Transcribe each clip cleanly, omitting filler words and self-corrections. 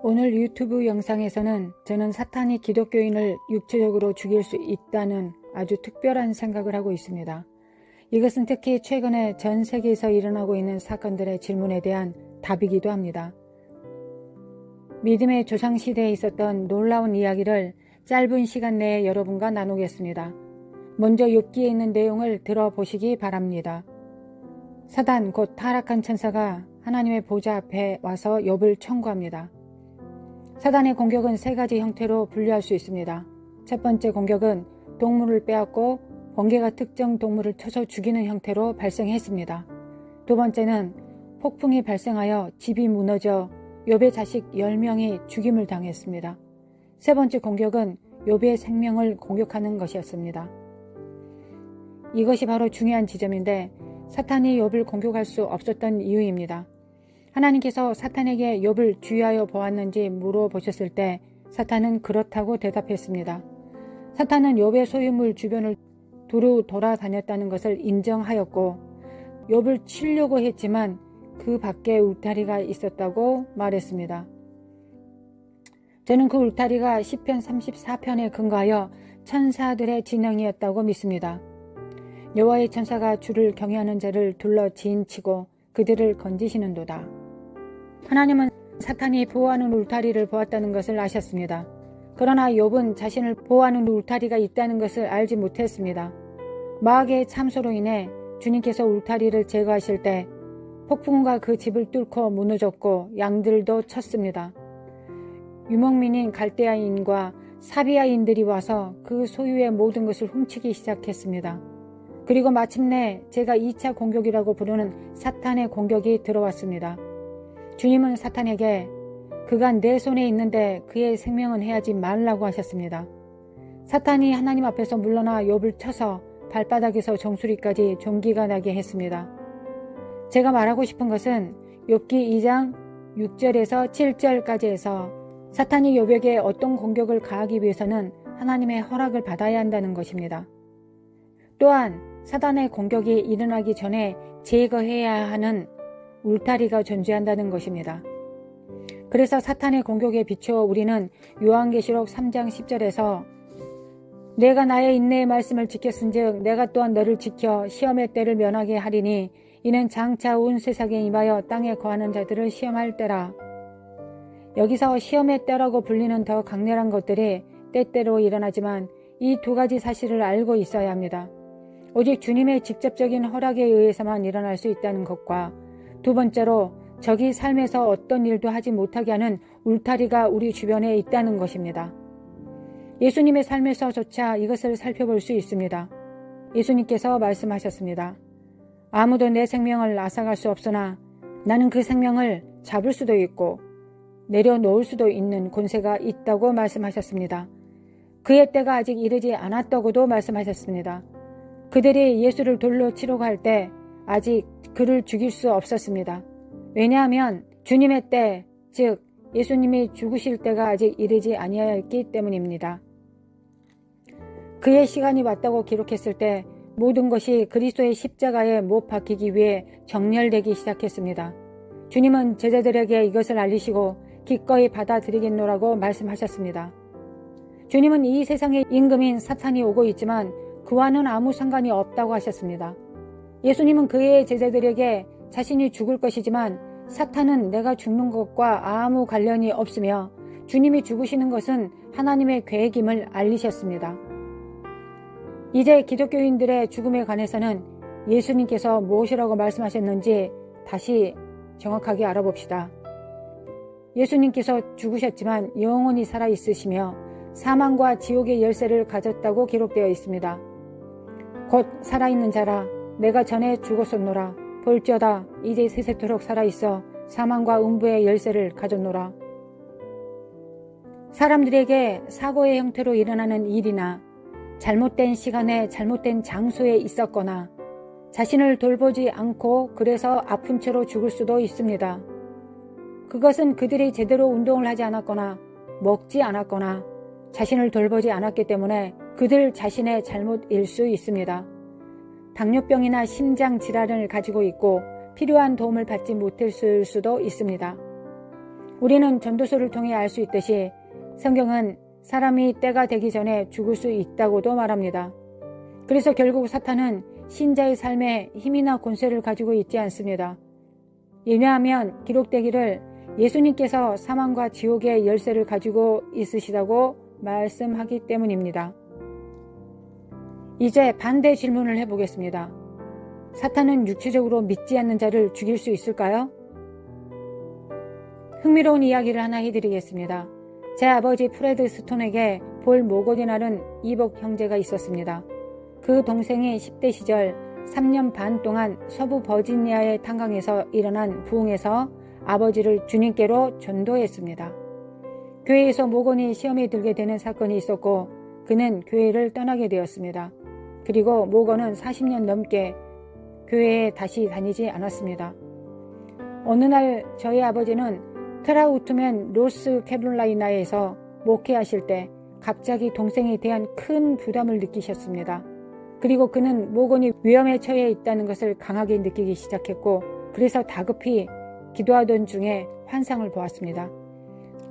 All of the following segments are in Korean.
오늘 유튜브 영상에서는 저는 사탄이 기독교인을 육체적으로 죽일 수 있다는 아주 특별한 생각을 하고 있습니다. 이것은 특히 최근에 전 세계에서 일어나고 있는 사건들의 질문에 대한 답이기도 합니다. 믿음의 조상시대에 있었던 놀라운 이야기를 짧은 시간 내에 여러분과 나누겠습니다. 먼저 욥기에 있는 내용을 들어보시기 바랍니다. 사단 곧 타락한 천사가 하나님의 보좌 앞에 와서 욥을 청구합니다. 사단의 공격은 세 가지 형태로 분류할 수 있습니다. 첫 번째 공격은 동물을 빼앗고 번개가 특정 동물을 쳐서 죽이는 형태로 발생했습니다. 두 번째는 폭풍이 발생하여 집이 무너져 욥의 자식 10명이 죽임을 당했습니다. 세 번째 공격은 욥의 생명을 공격하는 것이었습니다. 이것이 바로 중요한 지점인데 사탄이 욥을 공격할 수 없었던 이유입니다. 하나님께서 사탄에게 욥을 주의하여 보았는지 물어보셨을 때 사탄은 그렇다고 대답했습니다. 사탄은 욥의 소유물 주변을 두루 돌아다녔다는 것을 인정하였고 욥을 치려고 했지만 그 밖에 울타리가 있었다고 말했습니다. 저는 그 울타리가 시편 34편에 근거하여 천사들의 진영이었다고 믿습니다. 여호와의 천사가 주를 경외하는 자를 둘러 지인치고 그들을 건지시는도다. 하나님은 사탄이 보호하는 울타리를 보았다는 것을 아셨습니다. 그러나 욥은 자신을 보호하는 울타리가 있다는 것을 알지 못했습니다. 마귀의 참소로 인해 주님께서 울타리를 제거하실 때 폭풍과 그 집을 뚫고 무너졌고 양들도 쳤습니다. 유목민인 갈대아인과 사비아인들이 와서 그 소유의 모든 것을 훔치기 시작했습니다. 그리고 마침내 제가 2차 공격이라고 부르는 사탄의 공격이 들어왔습니다. 주님은 사탄에게 그가 내 손에 있는데 그의 생명은 해하지 말라고 하셨습니다. 사탄이 하나님 앞에서 물러나 욥을 쳐서 발바닥에서 정수리까지 종기가 나게 했습니다. 제가 말하고 싶은 것은 욥기 2장 6절에서 7절까지 해서 사탄이 욥에게 어떤 공격을 가하기 위해서는 하나님의 허락을 받아야 한다는 것입니다. 또한 사탄의 공격이 일어나기 전에 제거해야 하는 울타리가 존재한다는 것입니다. 그래서 사탄의 공격에 비추어 우리는 요한계시록 3장 10절에서 내가 나의 인내의 말씀을 지켰은즉 내가 또한 너를 지켜 시험의 때를 면하게 하리니 이는 장차 온 세상에 임하여 땅에 거하는 자들을 시험할 때라. 여기서 시험의 때라고 불리는 더 강렬한 것들이 때때로 일어나지만 이 두 가지 사실을 알고 있어야 합니다. 오직 주님의 직접적인 허락에 의해서만 일어날 수 있다는 것과 두 번째로 적이 삶에서 어떤 일도 하지 못하게 하는 울타리가 우리 주변에 있다는 것입니다. 예수님의 삶에서조차 이것을 살펴볼 수 있습니다. 예수님께서 말씀하셨습니다. 아무도 내 생명을 앗아갈 수 없으나 나는 그 생명을 잡을 수도 있고 내려놓을 수도 있는 권세가 있다고 말씀하셨습니다. 그의 때가 아직 이르지 않았다고도 말씀하셨습니다. 그들이 예수를 돌로 치려고 할 때 아직 그를 죽일 수 없었습니다. 왜냐하면 주님의 때, 즉 예수님이 죽으실 때가 아직 이르지 아니하였기 때문입니다. 그의 시간이 왔다고 기록했을 때 모든 것이 그리스도의 십자가에 못 박히기 위해 정렬되기 시작했습니다. 주님은 제자들에게 이것을 알리시고 기꺼이 받아들이겠노라고 말씀하셨습니다. 주님은 이 세상의 임금인 사탄이 오고 있지만 그와는 아무 상관이 없다고 하셨습니다. 예수님은 그의 제자들에게 자신이 죽을 것이지만 사탄은 내가 죽는 것과 아무 관련이 없으며 주님이 죽으시는 것은 하나님의 계획임을 알리셨습니다. 이제 기독교인들의 죽음에 관해서는 예수님께서 무엇이라고 말씀하셨는지 다시 정확하게 알아봅시다. 예수님께서 죽으셨지만 영원히 살아있으시며 사망과 지옥의 열쇠를 가졌다고 기록되어 있습니다. 곧 살아있는 자라 내가 전에 죽었었노라 볼지어다 이제 세세토록 살아있어 사망과 음부의 열쇠를 가졌노라. 사람들에게 사고의 형태로 일어나는 일이나 잘못된 시간에 잘못된 장소에 있었거나 자신을 돌보지 않고 그래서 아픈 채로 죽을 수도 있습니다. 그것은 그들이 제대로 운동을 하지 않았거나 먹지 않았거나 자신을 돌보지 않았기 때문에 그들 자신의 잘못일 수 있습니다. 당뇨병이나 심장 질환을 가지고 있고 필요한 도움을 받지 못했을 수도 있습니다. 우리는 전도서를 통해 알 수 있듯이 성경은 사람이 때가 되기 전에 죽을 수 있다고도 말합니다. 그래서 결국 사탄은 신자의 삶에 힘이나 권세를 가지고 있지 않습니다. 왜냐하면 기록되기를 예수님께서 사망과 지옥의 열쇠를 가지고 있으시다고 말씀하기 때문입니다. 이제 반대 질문을 해보겠습니다. 사탄은 육체적으로 믿지 않는 자를 죽일 수 있을까요? 흥미로운 이야기를 하나 해드리겠습니다. 제 아버지 프레드 스톤에게 볼 모건이라는 이복 형제가 있었습니다. 그 동생이 10대 시절 3년 반 동안 서부 버지니아의 탄광에서 일어난 부흥에서 아버지를 주님께로 전도했습니다. 교회에서 모건이 시험에 들게 되는 사건이 있었고 그는 교회를 떠나게 되었습니다. 그리고 모건은 40년 넘게 교회에 다시 다니지 않았습니다. 어느 날 저희 아버지는 트라우트맨 노스캐롤라이나에서 목회하실 때 갑자기 동생에 대한 큰 부담을 느끼셨습니다. 그리고 그는 모건이 위험에 처해 있다는 것을 강하게 느끼기 시작했고 그래서 다급히 기도하던 중에 환상을 보았습니다.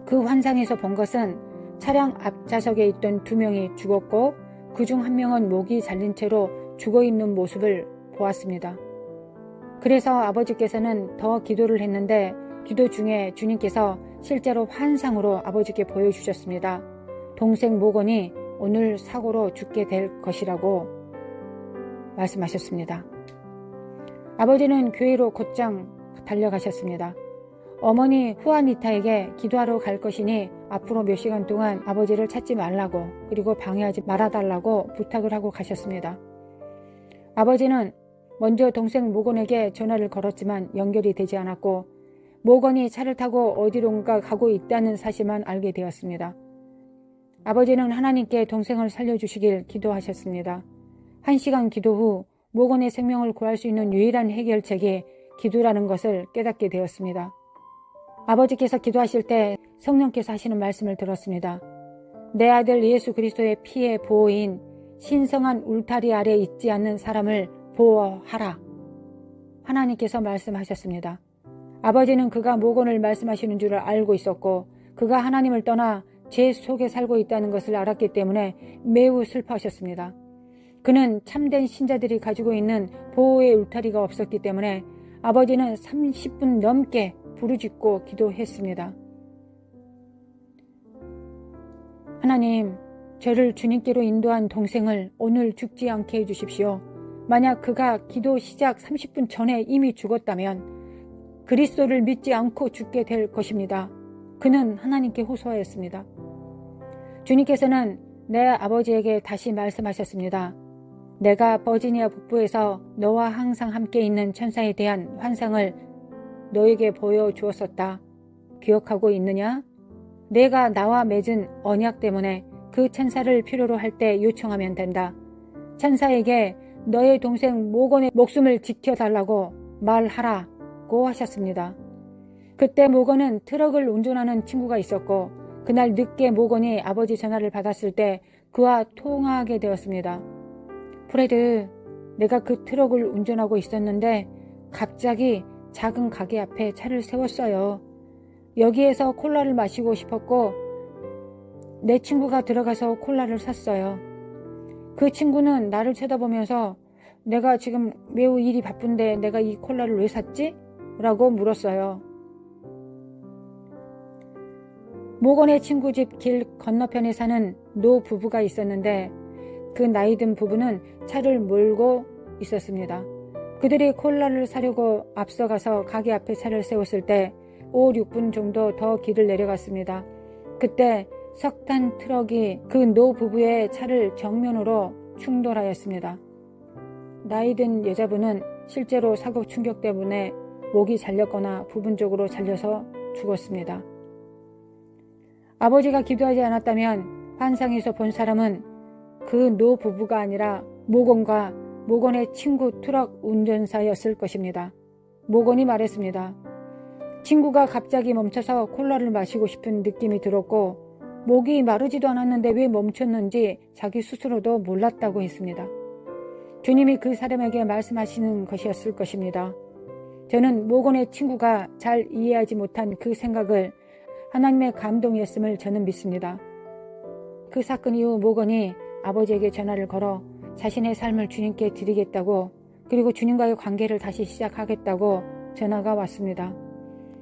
그 환상에서 본 것은 차량 앞좌석에 있던 2명이 죽었고 그중 1명은 목이 잘린 채로 죽어있는 모습을 보았습니다. 그래서 아버지께서는 더 기도를 했는데 기도 중에 주님께서 실제로 환상으로 아버지께 보여주셨습니다. 동생 모건이 오늘 사고로 죽게 될 것이라고 말씀하셨습니다. 아버지는 교회로 곧장 달려가셨습니다. 어머니 후아니타에게 기도하러 갈 것이니 앞으로 몇 시간 동안 아버지를 찾지 말라고 그리고 방해하지 말아달라고 부탁을 하고 가셨습니다. 아버지는 먼저 동생 모건에게 전화를 걸었지만 연결이 되지 않았고 모건이 차를 타고 어디론가 가고 있다는 사실만 알게 되었습니다. 아버지는 하나님께 동생을 살려주시길 기도하셨습니다. 1시간 기도 후 모건의 생명을 구할 수 있는 유일한 해결책이 기도라는 것을 깨닫게 되었습니다. 아버지께서 기도하실 때 성령께서 하시는 말씀을 들었습니다. 내 아들 예수 그리스도의 피의 보호인 신성한 울타리 아래 있지 않는 사람을 보호하라. 하나님께서 말씀하셨습니다. 아버지는 그가 모건을 말씀하시는 줄을 알고 있었고 그가 하나님을 떠나 죄 속에 살고 있다는 것을 알았기 때문에 매우 슬퍼하셨습니다. 그는 참된 신자들이 가지고 있는 보호의 울타리가 없었기 때문에 아버지는 30분 넘게 부르짖고 기도했습니다. 하나님, 저를 주님께로 인도한 동생을 오늘 죽지 않게 해주십시오. 만약 그가 기도 시작 30분 전에 이미 죽었다면 그리스도를 믿지 않고 죽게 될 것입니다. 그는 하나님께 호소하였습니다. 주님께서는 내 아버지에게 다시 말씀하셨습니다. 내가 버지니아 북부에서 너와 항상 함께 있는 천사에 대한 환상을 너에게 보여주었었다. 기억하고 있느냐? 내가 나와 맺은 언약 때문에 그 천사를 필요로 할 때 요청하면 된다. 천사에게 너의 동생 모건의 목숨을 지켜달라고 말하라고 하셨습니다. 그때 모건은 트럭을 운전하는 친구가 있었고 그날 늦게 모건이 아버지 전화를 받았을 때 그와 통화하게 되었습니다. 프레드, 내가 그 트럭을 운전하고 있었는데 갑자기 작은 가게 앞에 차를 세웠어요. 여기에서 콜라를 마시고 싶었고 내 친구가 들어가서 콜라를 샀어요. 그 친구는 나를 쳐다보면서 내가 지금 매우 일이 바쁜데 내가 이 콜라를 왜 샀지? 라고 물었어요. 모건의 친구 집 길 건너편에 사는 노 부부가 있었는데 그 나이든 부부는 차를 몰고 있었습니다. 그들이 콜라를 사려고 앞서가서 가게 앞에 차를 세웠을 때 5, 6분 정도 더 길을 내려갔습니다. 그때 석탄 트럭이 그 노 부부의 차를 정면으로 충돌하였습니다. 나이든 여자분은 실제로 사고 충격 때문에 목이 잘렸거나 부분적으로 잘려서 죽었습니다. 아버지가 기도하지 않았다면 환상에서 본 사람은 그 노 부부가 아니라 모건과 모건의 친구 트럭 운전사였을 것입니다. 모건이 말했습니다. 친구가 갑자기 멈춰서 콜라를 마시고 싶은 느낌이 들었고 목이 마르지도 않았는데 왜 멈췄는지 자기 스스로도 몰랐다고 했습니다. 주님이 그 사람에게 말씀하시는 것이었을 것입니다. 저는 모건의 친구가 잘 이해하지 못한 그 생각을 하나님의 감동이었음을 저는 믿습니다. 그 사건 이후 모건이 아버지에게 전화를 걸어 자신의 삶을 주님께 드리겠다고, 그리고 주님과의 관계를 다시 시작하겠다고 전화가 왔습니다.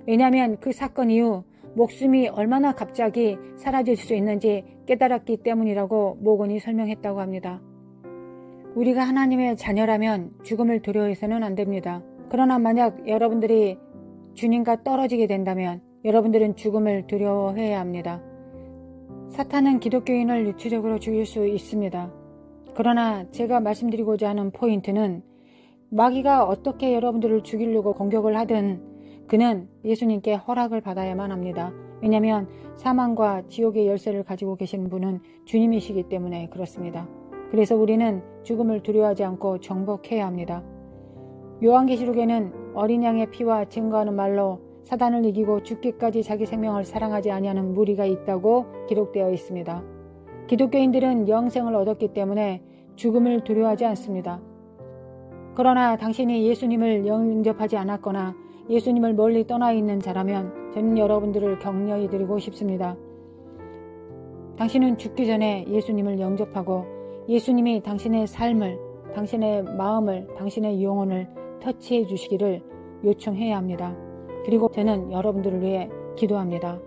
왜냐하면 그 사건 이후 목숨이 얼마나 갑자기 사라질 수 있는지 깨달았기 때문이라고 모건이 설명했다고 합니다. 우리가 하나님의 자녀라면 죽음을 두려워해서는 안 됩니다. 그러나 만약 여러분들이 주님과 떨어지게 된다면 여러분들은 죽음을 두려워해야 합니다. 사탄은 기독교인을 육체적으로 죽일 수 있습니다. 그러나 제가 말씀드리고자 하는 포인트는 마귀가 어떻게 여러분들을 죽이려고 공격을 하든 그는 예수님께 허락을 받아야만 합니다. 왜냐하면 사망과 지옥의 열쇠를 가지고 계신 분은 주님이시기 때문에 그렇습니다. 그래서 우리는 죽음을 두려워하지 않고 정복해야 합니다. 요한계시록에는 어린 양의 피와 증거하는 말로 사단을 이기고 죽기까지 자기 생명을 사랑하지 아니하는 무리가 있다고 기록되어 있습니다. 기독교인들은 영생을 얻었기 때문에 죽음을 두려워하지 않습니다. 그러나 당신이 예수님을 영접하지 않았거나 예수님을 멀리 떠나 있는 자라면 저는 여러분들을 격려해 드리고 싶습니다. 당신은 죽기 전에 예수님을 영접하고 예수님이 당신의 삶을, 당신의 마음을, 당신의 영혼을 터치해 주시기를 요청해야 합니다. 그리고 저는 여러분들을 위해 기도합니다.